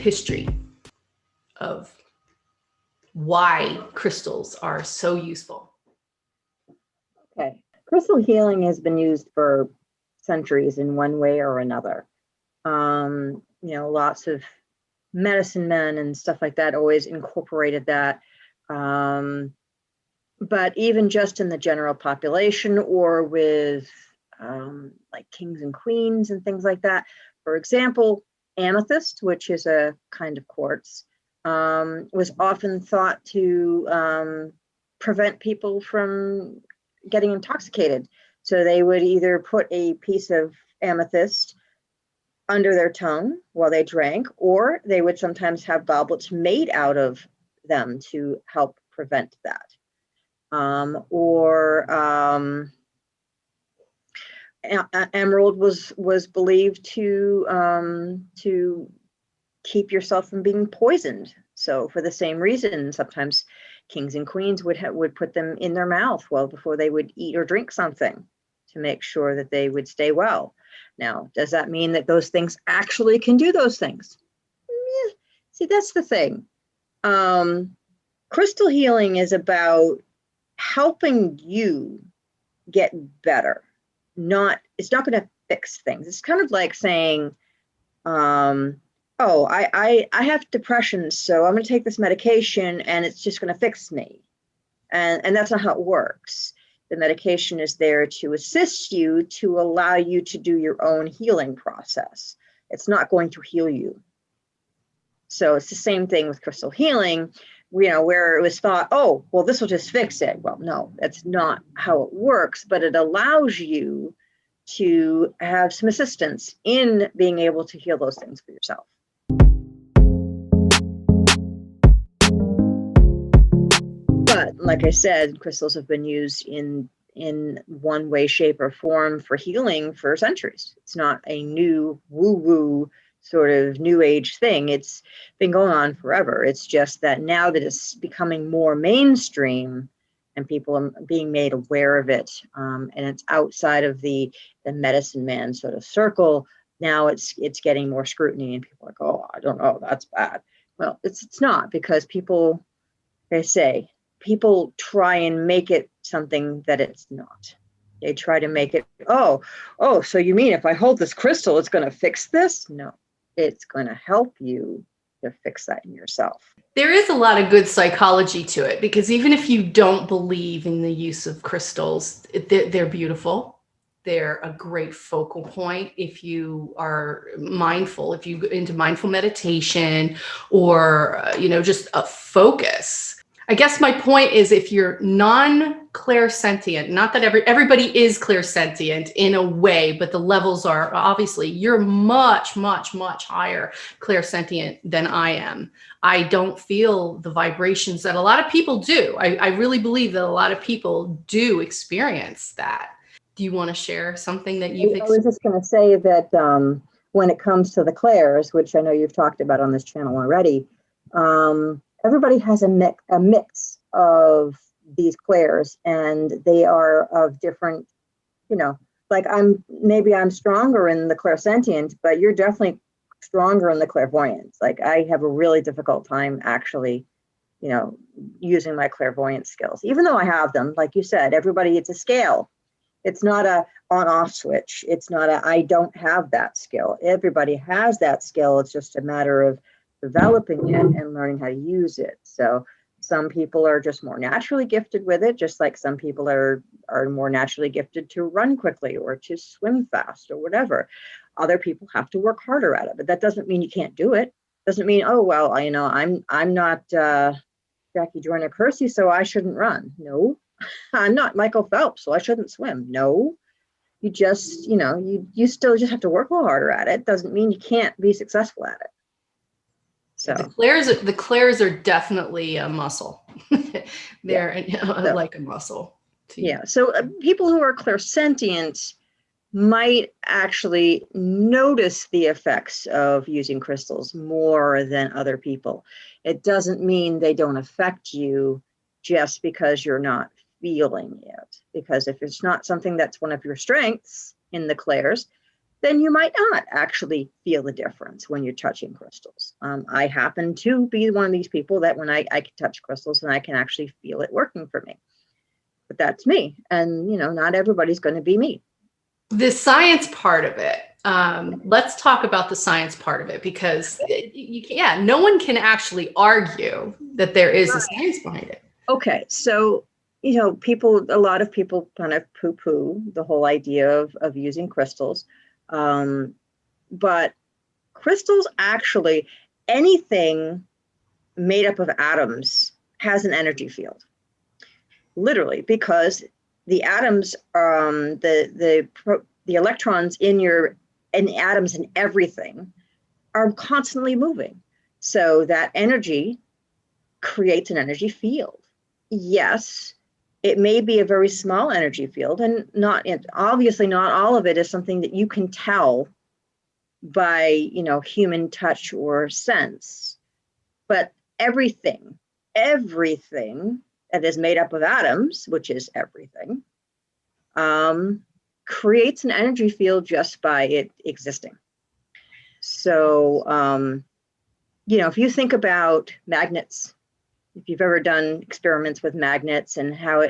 history of why crystals are so useful. Okay. Crystal healing has been used for centuries in one way or another. Lots of medicine men and stuff like that always incorporated that. But even just in the general population or with like kings and queens and things like that. For example, amethyst, which is a kind of quartz, was often thought to prevent people from getting intoxicated. So they would either put a piece of amethyst under their tongue while they drank, or they would sometimes have goblets made out of them to help prevent that. Emerald was believed to keep yourself from being poisoned. So for the same reason, sometimes kings and queens would put them in their mouth well before they would eat or drink something to make sure that they would stay well. Now, does that mean that those things actually can do those things? Yeah. See, that's the thing. Crystal healing is about helping you get better. It's not going to fix things. It's kind of like saying, I have depression, so I'm going to take this medication and it's just going to fix me. And that's not how it works. The medication is there to assist you, to allow you to do your own healing process. It's not going to heal you. So it's the same thing with crystal healing, where it was thought, oh, well, this will just fix it. Well, no, that's not how it works, but it allows you to have some assistance in being able to heal those things for yourself. But like I said, crystals have been used in one way, shape, or form for healing for centuries. It's not a new woo-woo sort of new age thing. It's been going on forever. It's just that now that it's becoming more mainstream and people are being made aware of it, and it's outside of the medicine man sort of circle, now it's getting more scrutiny and people are like, oh, I don't know, that's bad. Well, it's not, because people try and make it something that it's not. They try to make it, oh, so you mean if I hold this crystal, it's going to fix this? No, it's going to help you to fix that in yourself. There is a lot of good psychology to it, because even if you don't believe in the use of crystals, they're beautiful. They're a great focal point if you are mindful, if you go into mindful meditation or, just a focus. I guess my point is, if you're non-clairsentient, not that everybody is clairsentient in a way, but the levels are obviously, you're much, much, much higher clairsentient than I am. I don't feel the vibrations that a lot of people do. I really believe that a lot of people do experience that. Do you want to share something that you've experienced? I was just going to say that when it comes to the clairs, which I know you've talked about on this channel already, everybody has a mix of these clairs, and they are of different, like I'm stronger in the clairsentient, but you're definitely stronger in the clairvoyance. Like I have a really difficult time actually, using my clairvoyance skills, even though I have them. Like you said, it's a scale. It's not a on-off switch. It's not I don't have that skill. Everybody has that skill. It's just a matter of developing it and learning how to use it. So some people are just more naturally gifted with it, just like some people are more naturally gifted to run quickly or to swim fast or whatever. Other people have to work harder at it, but that doesn't mean you can't do it. Doesn't mean, oh, well, I'm not Jackie Joyner Kersee, so I shouldn't run. No, I'm not Michael Phelps, so I shouldn't swim. No, you just, you still just have to work a little harder at it. Doesn't mean you can't be successful at it. So the clairs are definitely a muscle. They're like a muscle. Yeah. So people who are clairsentient might actually notice the effects of using crystals more than other people. It doesn't mean they don't affect you just because you're not feeling it. Because if it's not something that's one of your strengths in the clairs, then you might not actually feel the difference when you're touching crystals. I happen to be one of these people that when I can touch crystals and I can actually feel it working for me. But that's me. And, not everybody's going to be me. The science part of it. Let's talk about the science part of it, because no one can actually argue that there is a science behind it. Okay, so a lot of people kind of poo-poo the whole idea of using crystals, but crystals actually, anything made up of atoms has an energy field, literally, because the atoms, the electrons in the atoms and everything are constantly moving. So that energy creates an energy field. Yes, it may be a very small energy field, and obviously not all of it is something that you can tell by, human touch or sense. But everything that is made up of atoms, which is everything, creates an energy field just by it existing. So, if you think about magnets, if you've ever done experiments with magnets and how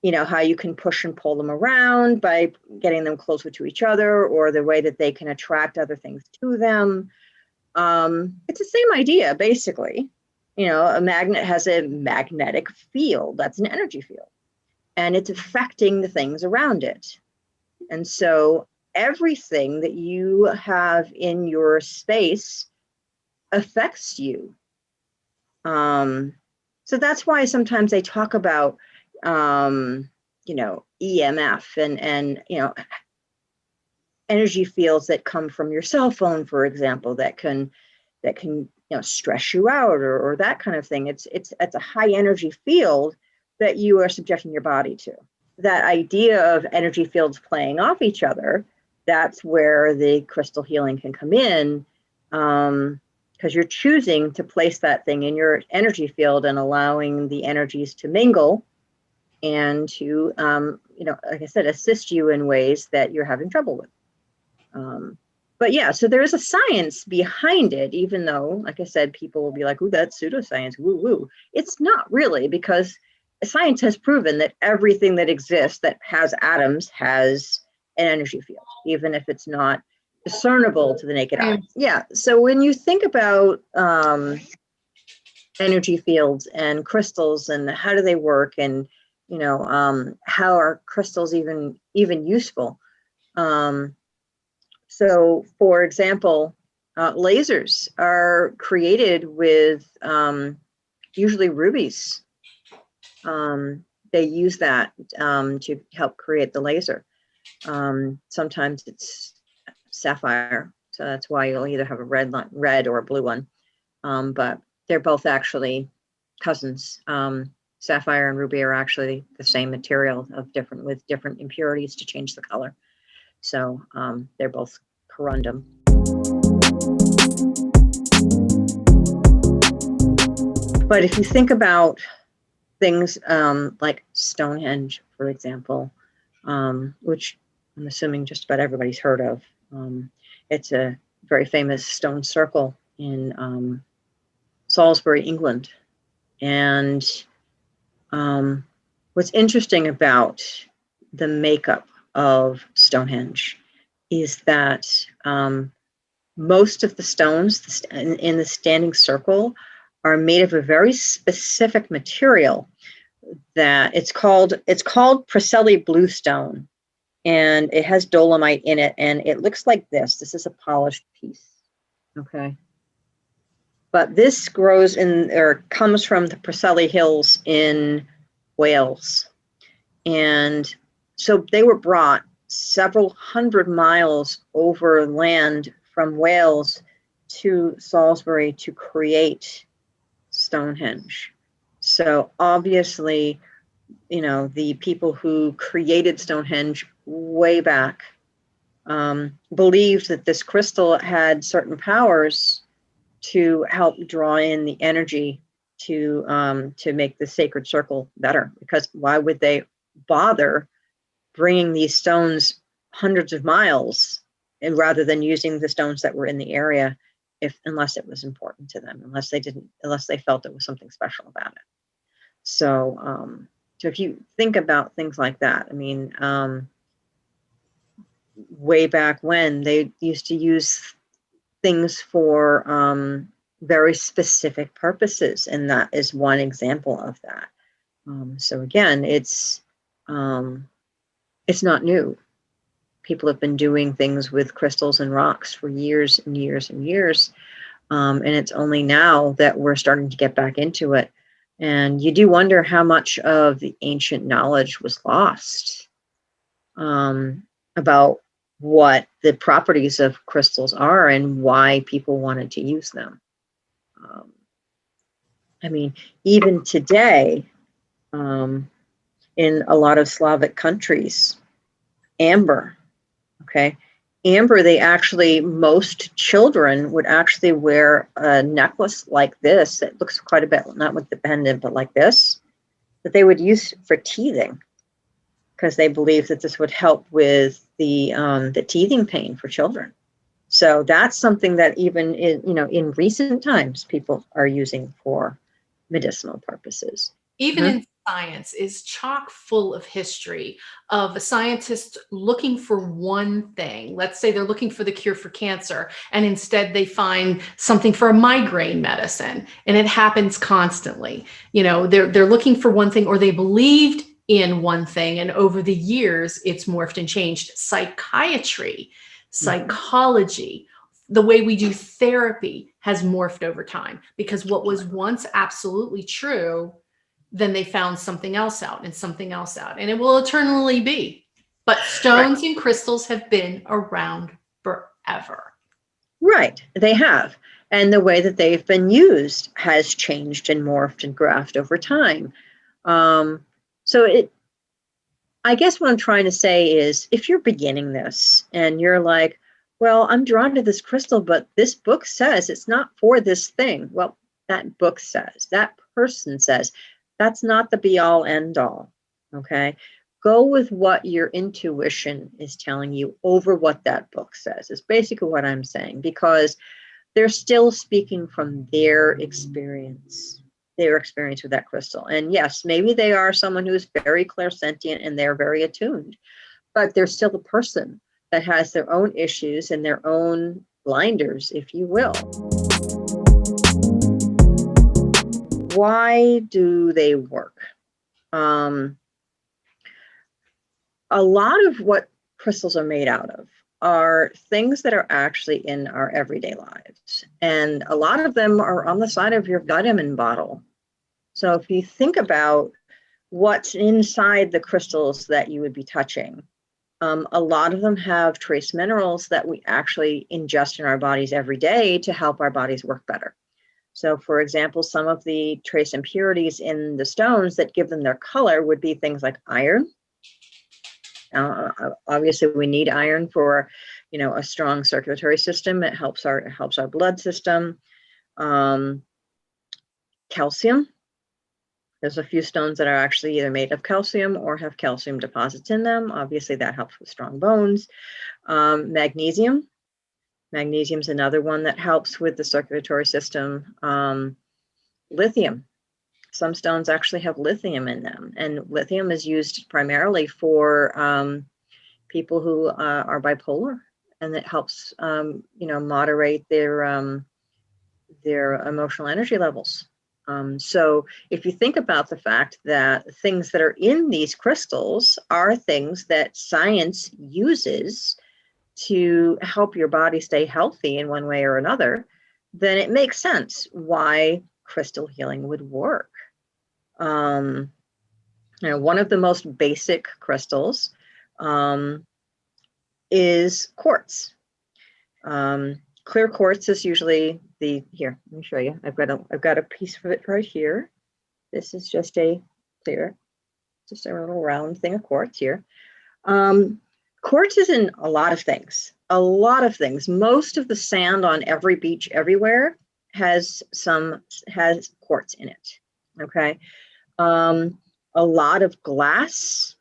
you can push and pull them around by getting them closer to each other, or the way that they can attract other things to them, it's the same idea, basically. A magnet has a magnetic field. That's an energy field. And it's affecting the things around it. And so everything that you have in your space affects you. So that's why sometimes they talk about, EMF and energy fields that come from your cell phone, for example, that can stress you out or that kind of thing. It's a high energy field that you are subjecting your body to. That idea of energy fields playing off each other, that's where the crystal healing can come in, because you're choosing to place that thing in your energy field and allowing the energies to mingle and to, like I said, assist you in ways that you're having trouble with. But yeah, so there is a science behind it, even though, like I said, people will be like, "Ooh, that's pseudoscience, woo woo." It's not really, because science has proven that everything that exists that has atoms has an energy field, even if it's not discernible to the naked eye. Yeah. So when you think about energy fields and crystals and how do they work, and how are crystals even useful? So, for example, lasers are created with usually rubies. They use that to help create the laser. Sometimes it's sapphire, so that's why you'll either have a red or a blue one. But they're both actually cousins. Sapphire and ruby are actually the same material with different impurities to change the color. So they're both corundum. But if you think about things like Stonehenge, for example, which I'm assuming just about everybody's heard of. It's a very famous stone circle in Salisbury, England. And what's interesting about the makeup of Stonehenge is that most of the stones in the standing circle are made of a very specific material that it's called Preseli bluestone, and it has dolomite in it, and it looks like this. This is a polished piece, okay? But this comes from the Preseli Hills in Wales, and so they were brought several hundred miles over land from Wales to Salisbury to create Stonehenge. So obviously, the people who created Stonehenge way back believed that this crystal had certain powers to help draw in the energy to make the sacred circle better. Because why would they bother bringing these stones hundreds of miles and rather than using the stones that were in the area, unless it was important to them, unless they felt it was something special about it. So, so if you think about things like that, I mean, way back when they used to use things for very specific purposes, and that is one example of that. So again, it's not new. People have been doing things with crystals and rocks for years and years and years. And it's only now that we're starting to get back into it. And you do wonder how much of the ancient knowledge was lost about what the properties of crystals are and why people wanted to use them. I mean, even today, in a lot of Slavic countries, amber, okay? Amber, most children would actually wear a necklace like this. It looks quite a bit, not with the pendant, but like this, that they would use for teething, because they believed that this would help with the teething pain for children. So that's something that even in recent times, people are using for medicinal purposes. Even in science is chock full of history of a scientist looking for one thing. Let's say they're looking for the cure for cancer, and instead they find something for a migraine medicine, and it happens constantly. They're looking for one thing, or they believed in one thing, and over the years it's morphed and changed. Psychiatry, psychology, the way we do therapy has morphed over time, because what was once absolutely true, then they found something else out and something else out, and it will eternally be. But stones and crystals have been around forever. Right, they have. And the way that they've been used has changed and morphed and graphed over time. I guess what I'm trying to say is, if you're beginning this and you're like, well, I'm drawn to this crystal, but this book says it's not for this thing. Well, that book says, that person says, that's not the be all end all. Okay. Go with what your intuition is telling you over what that book says, is basically what I'm saying, because they're still speaking from their experience with that crystal. And yes, maybe they are someone who's very clairsentient and they're very attuned, but they're still a person that has their own issues and their own blinders, if you will. Why do they work? A lot of what crystals are made out of are things that are actually in our everyday lives. And a lot of them are on the side of your vitamin bottle. So if you think about what's inside the crystals that you would be touching, a lot of them have trace minerals that we actually ingest in our bodies every day to help our bodies work better. So for example, some of the trace impurities in the stones that give them their color would be things like iron. Obviously, we need iron for, a strong circulatory system. It helps our blood system. Calcium. There's a few stones that are actually either made of calcium or have calcium deposits in them. Obviously, that helps with strong bones. Magnesium. Magnesium is another one that helps with the circulatory system. Lithium. Some stones actually have lithium in them, and lithium is used primarily for people who are bipolar, and it helps moderate their emotional energy levels. So if you think about the fact that things that are in these crystals are things that science uses to help your body stay healthy in one way or another, then it makes sense why crystal healing would work. One of the most basic crystals is quartz. Clear quartz is usually here, let me show you. I've got a piece of it right here. This is just a little round thing of quartz here. Quartz is in a lot of things. Most of the sand on every beach everywhere has quartz in it. Okay. A lot of glass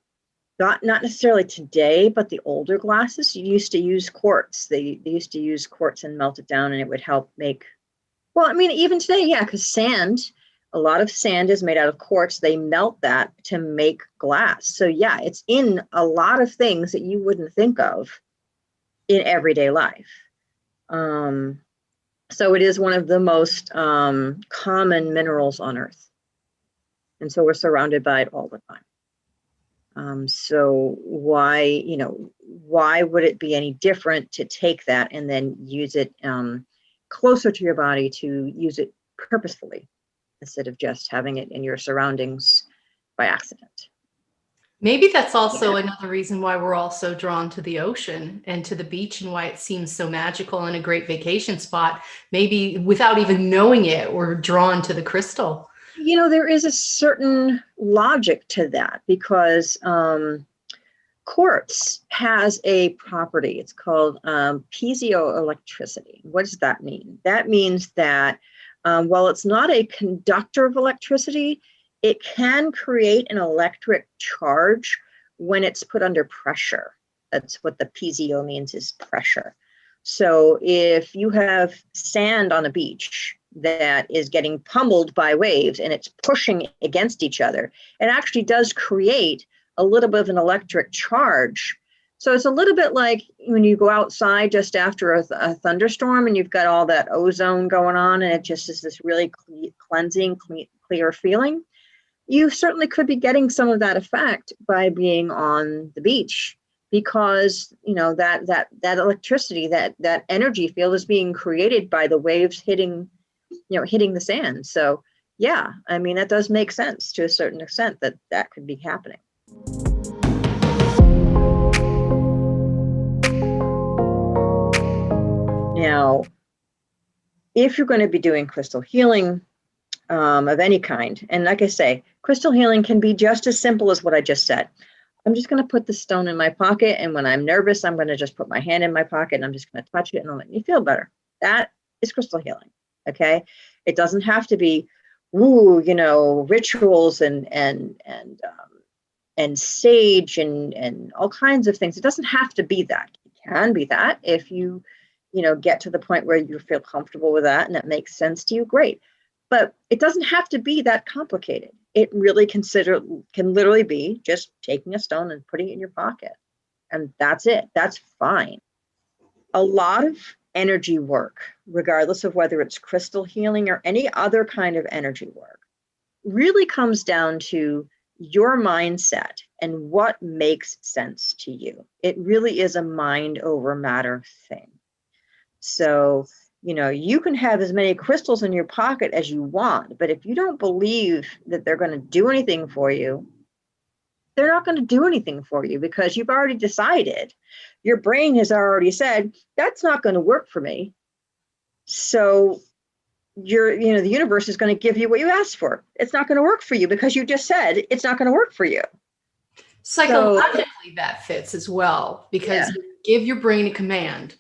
not necessarily today, but the older glasses used to use quartz. They used to use quartz and melt it down, and it would help make. Well, I mean, even today, yeah, because sand, a lot of sand is made out of quartz. They melt that to make glass. So yeah, it's in a lot of things that you wouldn't think of in everyday life. So it is one of the most common minerals on Earth. And so we're surrounded by it all the time. So why would it be any different to take that and then use it closer to your body, to use it purposefully instead of just having it in your surroundings by accident? Maybe that's also another reason why we're all so drawn to the ocean and to the beach, and why it seems so magical and a great vacation spot. Maybe without even knowing it, we're drawn to the crystal. There is a certain logic to that, because quartz has a property. It's called piezoelectricity. What does that mean? That means that while it's not a conductor of electricity, it can create an electric charge when it's put under pressure. That's what the piezo means, is pressure. So if you have sand on a beach that is getting pummeled by waves and it's pushing against each other, it actually does create a little bit of an electric charge. So it's a little bit like when you go outside just after a thunderstorm and you've got all that ozone going on, and it just is this really cleansing, clear feeling. You certainly could be getting some of that effect by being on the beach, because that electricity, that energy field is being created by the waves hitting the sand. So yeah, I mean, that does make sense to a certain extent, that could be happening. Now, if you're going to be doing crystal healing of any kind, and like I say, crystal healing can be just as simple as what I just said. I'm just going to put the stone in my pocket, and when I'm nervous, I'm going to just put my hand in my pocket and I'm just going to touch it, and it'll make me feel better. That is crystal healing. Okay, it doesn't have to be rituals and sage and all kinds of things. It doesn't have to be that. It can be that if you get to the point where you feel comfortable with that and it makes sense to you, great. But it doesn't have to be that complicated. It really can literally be just taking a stone and putting it in your pocket, and that's it. That's fine. A lot of energy work, regardless of whether it's crystal healing or any other kind of energy work, really comes down to your mindset and what makes sense to you. It really is a mind over matter thing. So, you can have as many crystals in your pocket as you want, but if you don't believe that they're going to do anything for you, they're not going to do anything for you, because you've already decided. Your brain has already said, that's not going to work for me. So the universe is going to give you what you asked for. It's not going to work for you because you just said it's not going to work for you. Psychologically, that fits as well, because you give your brain a command,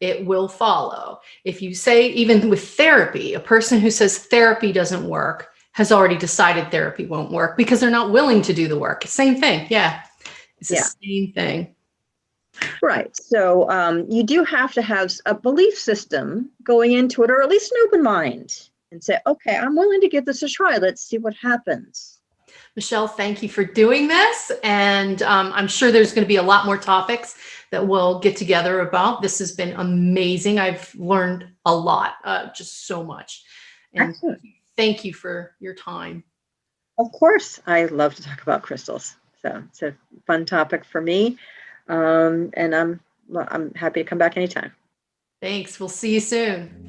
it will follow. If you say, even with therapy, a person who says therapy doesn't work has already decided therapy won't work because they're not willing to do the work. Same thing. Yeah. It's the same thing. Right. So you do have to have a belief system going into it, or at least an open mind, and say, okay, I'm willing to give this a try. Let's see what happens. Michelle, thank you for doing this. And I'm sure there's going to be a lot more topics that we'll get together about. This has been amazing. I've learned a lot, just so much. And excellent. Thank you for your time. Of course. I love to talk about crystals. So it's a fun topic for me. And I'm happy to come back anytime. Thanks. We'll see you soon.